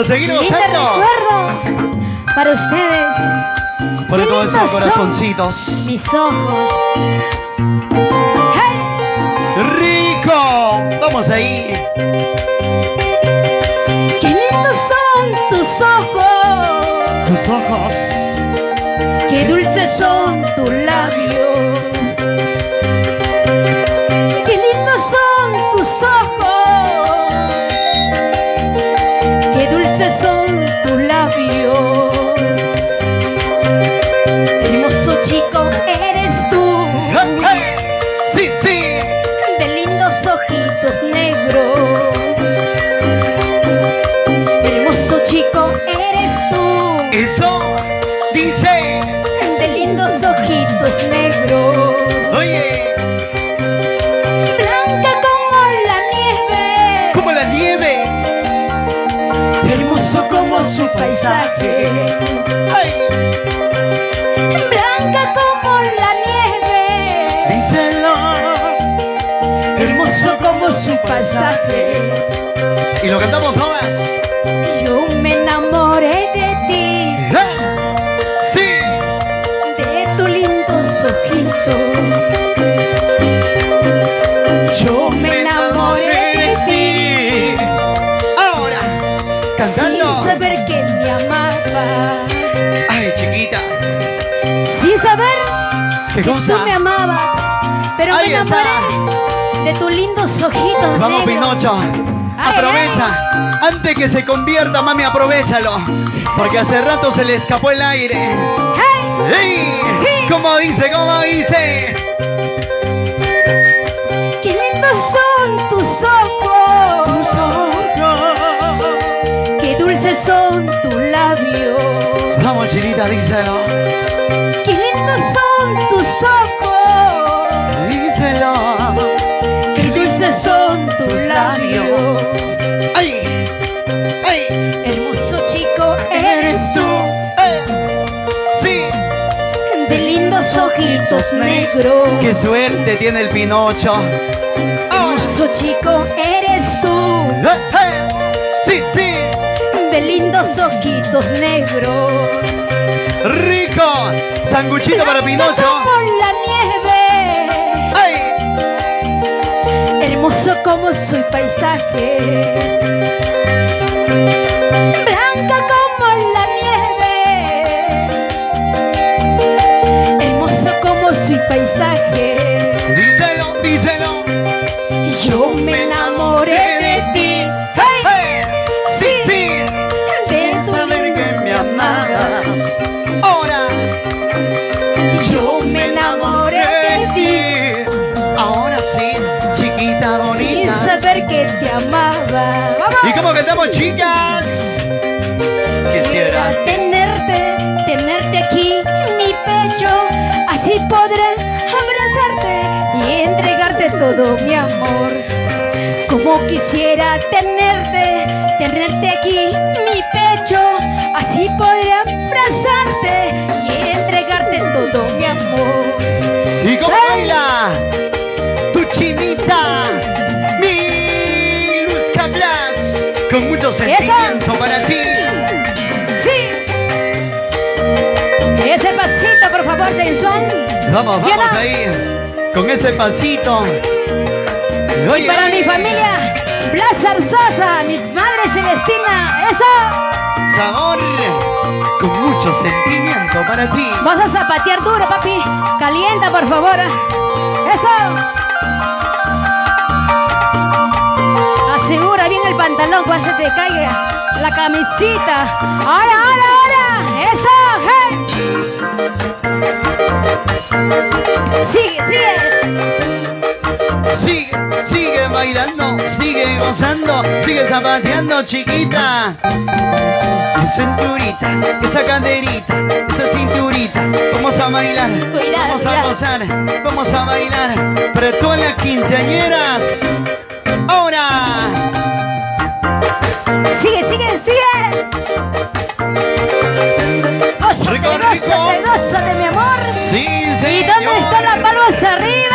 a seguir gozando. Recuerdo para ustedes. Por el Qué lindos corazón, son corazoncitos. mis ojos. ¡Hey! ¡Rico! Vamos ahí. Qué lindos son tus ojos. Tus ojos. Qué dulces son tus labios. Qué lindos son tus ojos. Qué dulces son tus labios. Hermoso chico eres tú. ¡Hey, hey! ¡Sí, sí! De lindos ojitos negros. Hermoso chico eres tú. Eso dice. De lindos ojitos negros. Oye, Blanca como la nieve. como la nieve. Hermoso como su paisaje. ¡Ay! Blanca como la nieve. Díselo. Hermoso como su paisaje. Y lo cantamos todas. Yo me enamoré de ti. ¡Eh! ¡Sí! De tus lindos ojitos. Yo me enamoré de ti. Ahora, cantando. Sin saber que me amaba. Ay, chiquita. Sin saber ¿Qué que cosa? tú me amabas. Pero Ahí me está. enamoré de tus lindos ojitos. Vamos, negros. Pinocho. Ay, Aprovecha. Antes que se convierta, mami, aprovechalo. Porque hace rato se le escapó el aire. ¡Hey! ¡Ey! Sí. ¿Cómo dice? ¿Cómo dice? ¡Qué lindos son tus ojos! Tus ojos. ¡Qué dulces son tus labios! Vamos, chinita, díselo. ¡Qué lindos son tus ojos! Díselo. ¡Qué dulces son tus labios! ¡Ay! ¡Ay! Hermoso chico eres tú, ¡Sí! de lindos ojitos negros. ¡Qué suerte tiene el Pinocho! Hermoso chico eres tú, ¡Sí, sí! de lindos ojitos negros. ¡Rico! ¡Sanguchito para Blanca Pinocho! como la nieve, ¡Ay! hermoso como su paisaje. Blanca como la nieve, hermoso como su paisaje. ¡Díselo, díselo! Yo me enamoré de ti. ¡Hey! ¡Sí, sí! De Sin tu saber que me amabas. Ahora Yo me enamoré de ti. Ahora sí, chiquita Sin bonita. saber que te amaba. ¡Vamos! ¿Y cómo cantamos, chicas? Quisiera. Tenerte aquí en mi pecho, así podré abrazarte y entregarte todo mi amor. Como quisiera tenerte aquí en mi pecho, así podré abrazarte y entregarte todo mi amor. ¿Y cómo ¡Ay! baila? Tu chinita, mi Luz Blas, con mucho sentimiento para ti. ¡Sí! Ese pasito, por favor, Sensón. Vamos, ¿Sí o vamos no? ahí, con ese pasito. Y Oye, para mi oye, familia, Blas Zarzaza, mis madres Celestina, eso. sabor, con mucho sentimiento para ti. Vas a zapatear duro, papi. Calienta, por favor. Eso. Asegura bien el pantalón cuando se te caiga la camisita. Ahora, ahora, ahora. Eso. Hey. Sigue, sigue. Sigue, sigue bailando, sigue gozando, sigue zapateando, chiquita. Tu cinturita, esa caderita, esa cinturita. Vamos a bailar, Cuidado, vamos a cuidado. gozar, vamos a bailar. Para todas las quinceañeras. Ahora. Sigue, sigue, sigue. Gózate, Rico, rico. gózate, gózate, mi amor. Sí, ¿Y señor. dónde están las palmas arriba?